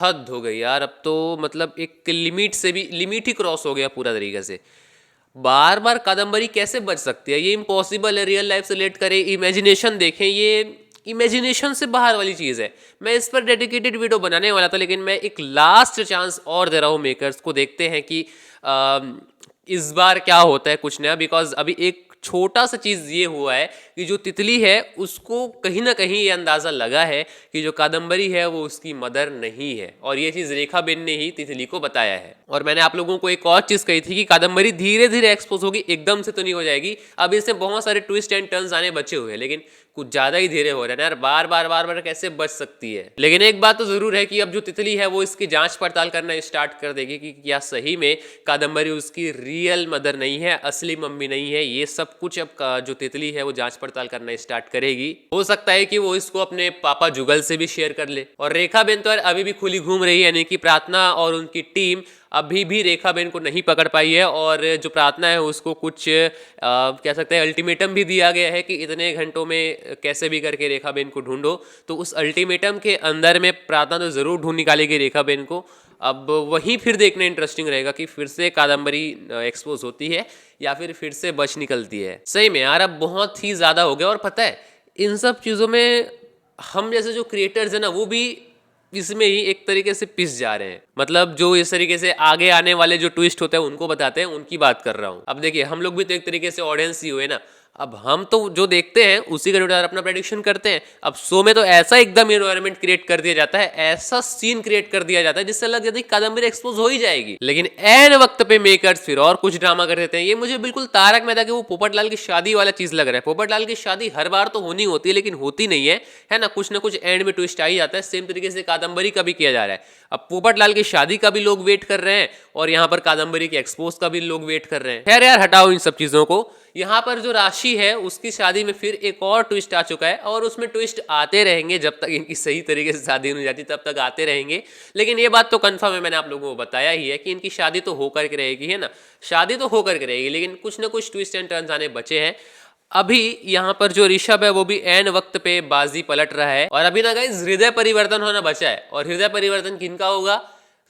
हद हो गई यार, अब तो मतलब एक लिमिट से भी लिमिट ही क्रॉस हो गया पूरा तरीके से। बार बार कादम्बरी कैसे बच सकती है, ये इम्पॉसिबल है। रियल लाइफ से रिलेट करें, इमेजिनेशन देखें, ये इमेजिनेशन से बाहर वाली चीज़ है। मैं इस पर डेडिकेटेड वीडियो बनाने वाला था, लेकिन मैं एक लास्ट चांस और दे रहा हूँ मेकर्स को। देखते हैं कि इस बार क्या होता है कुछ नया। बिकॉज अभी एक छोटा सा चीज़ ये हुआ है कि जो तितली है उसको कहीं ना कहीं ये अंदाज़ा लगा है कि जो कादम्बरी है वो उसकी मदर नहीं है, और ये चीज़ रेखा बेन ने ही तितली को बताया है। और मैंने आप लोगों को एक और चीज़ कही थी कि कादम्बरी धीरे धीरे एक्सपोज होगी, एकदम से तो नहीं हो जाएगी। अब इसमें बहुत सारे ट्विस्ट एंड टर्न्स आने बचे हुए हैं, लेकिन कुछ ज़्यादा ही धीरे हो रहा है यार। बार बार बार बार कैसे बच सकती है। लेकिन एक बात तो ज़रूर है कि अब जो तितली है वो इसकी जांच पड़ताल करना स्टार्ट कर देगी कि क्या सही में कादम्बरी उसकी रियल मदर नहीं है, असली मम्मी नहीं है। ये सब कुछ अब जो तितली है वो जांच पड़ताल करना स्टार्ट करेगी। हो सकता है कि वो इसको अपने पापा जुगल से भी शेयर कर ले। और रेखा बेन तो यार अभी भी खुली घूम रही है, यानी कि प्रार्थना और उनकी टीम अभी भी रेखा बेन को नहीं पकड़ पाई है। और जो प्रार्थना है उसको कुछ कह सकते हैं अल्टीमेटम भी दिया गया है कि इतने घंटों में कैसे भी करके रेखा बेन को ढूंढो। तो उस अल्टीमेटम के अंदर में प्रार्थना तो ज़रूर ढूंढ निकालेगी रेखा बेन को। अब वहीं फिर देखना इंटरेस्टिंग रहेगा कि फिर से कादम्बरी एक्सपोज होती है या फिर से बच निकलती है। सही में यार अब बहुत ही ज़्यादा हो गया। और पता है इन सब चीज़ों में हम जैसे जो क्रिएटर्स हैं ना वो भी इसमें ही एक तरीके से पिस जा रहे हैं। मतलब जो इस तरीके से आगे आने वाले जो ट्विस्ट होते हैं उनको बताते हैं, उनकी बात कर रहा हूँ। अब देखिए हम लोग भी तो एक तरीके से ऑडियंस ही हुए ना। अब हम तो जो देखते हैं उसी के अनुसार अपना प्रेडिक्शन करते हैं। अब शो में तो ऐसा एकदम एनवायरनमेंट क्रिएट कर दिया जाता है, ऐसा सीन क्रिएट कर दिया जाता है जिससे लग जाता है कादम्बरी एक्सपोज हो ही जाएगी। लेकिन एन वक्त पे मेकर्स फिर और कुछ ड्रामा कर देते हैं। ये मुझे बिल्कुल तारक मेहता के वो पोपटलाल की शादी वाला चीज लग रहा है। पोपटलाल की शादी हर बार तो होनी होती है, लेकिन होती नहीं है ना। कुछ ना कुछ एंड में ट्विस्ट आ ही जाता है। सेम तरीके से कादम्बरी का भी किया जा रहा है। अब पोपटलाल की शादी का भी लोग वेट कर रहे हैं और यहाँ पर कादम्बरी के एक्सपोज का भी लोग वेट कर रहे हैं। खैर यार हटाओ इन सब चीजों को। यहाँ पर जो राशि है उसकी शादी में फिर एक और ट्विस्ट आ चुका है, और उसमें ट्विस्ट आते रहेंगे जब तक इनकी सही तरीके से शादी नहीं हो जाती, तब तक आते रहेंगे। लेकिन ये बात तो कंफर्म है, मैंने आप लोगों को बताया ही है कि इनकी शादी तो होकर के रहेगी, है ना। शादी तो होकर के रहेगी, लेकिन कुछ ना कुछ ट्विस्ट एंड टर्न्स आने बचे हैं। अभी यहाँ पर जो ऋषभ है वो भी एन वक्त पे बाजी पलट रहा है। और अभी ना गाइस हृदय परिवर्तन होना बचा है। और हृदय परिवर्तन किनका होगा?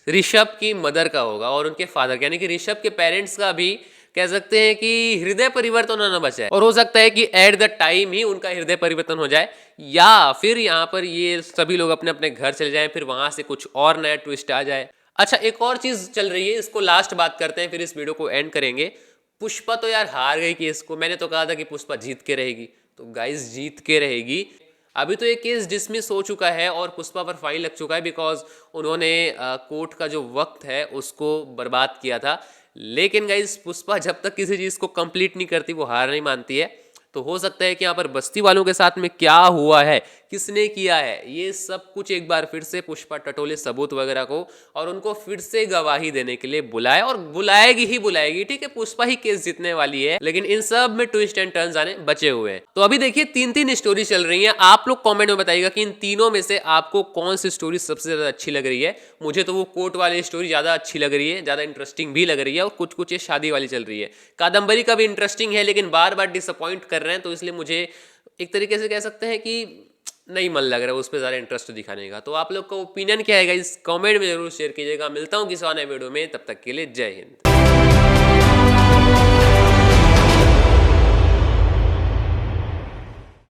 ऋषभ की मदर का होगा और उनके फादर का, यानी कि ऋषभ के पेरेंट्स का भी कह सकते हैं कि हृदय परिवर्तन होना बचा है। और हो सकता है कि एट द टाइम ही उनका हृदय परिवर्तन हो जाए, या फिर यहाँ पर ये सभी लोग अपने अपने घर चले जाएं, फिर वहां से कुछ और नया ट्विस्ट आ जाए। अच्छा एक और चीज चल रही है, इसको लास्ट बात करते हैं फिर इस वीडियो को एंड करेंगे। पुष्पा तो यार हार गई केस को। मैंने तो कहा था कि पुष्पा जीत के रहेगी, तो गाइस जीत के रहेगी। अभी तो ये केस डिसमिस हो चुका है और पुष्पा पर फाइन लग चुका है, बिकॉज उन्होंने कोर्ट का जो वक्त है उसको बर्बाद किया था। लेकिन गाइस पुष्पा जब तक किसी चीज़ को कंप्लीट नहीं करती वो हार नहीं मानती है। तो हो सकता है कि यहाँ पर बस्ती वालों के साथ में क्या हुआ है, किसने किया है, ये सब कुछ एक बार फिर से पुष्पा टटोले सबूत वगैरह को और उनको फिर से गवाही देने के लिए बुलाए, और बुलाएगी ही बुलाएगी। ठीक है पुष्पा ही केस जीतने वाली है, लेकिन इन सब में ट्विस्ट एंड टर्न्स आने बचे हुए हैं। तो अभी देखिए तीन तीन स्टोरी चल रही है। आप लोग कॉमेंट में बताइएगा कि इन तीनों में से आपको कौन सी स्टोरी सबसे ज्यादा अच्छी लग रही है। मुझे तो वो कोर्ट वाली स्टोरी ज्यादा अच्छी लग रही है, ज्यादा इंटरेस्टिंग भी लग रही है, और कुछ कुछ ये शादी वाली चल रही है। कादम्बरी का भी इंटरेस्टिंग है, लेकिन बार बार डिसअपॉइंट कर रहे हैं, तो इसलिए मुझे एक तरीके से कह सकते हैं कि नहीं मन लग रहा है उस पर ज़्यादा इंटरेस्ट दिखाने का। तो आप लोग का ओपिनियन क्या है इस कमेंट में जरूर शेयर कीजिएगा। मिलता हूँ किसी और नए वीडियो में, तब तक के लिए जय हिंद।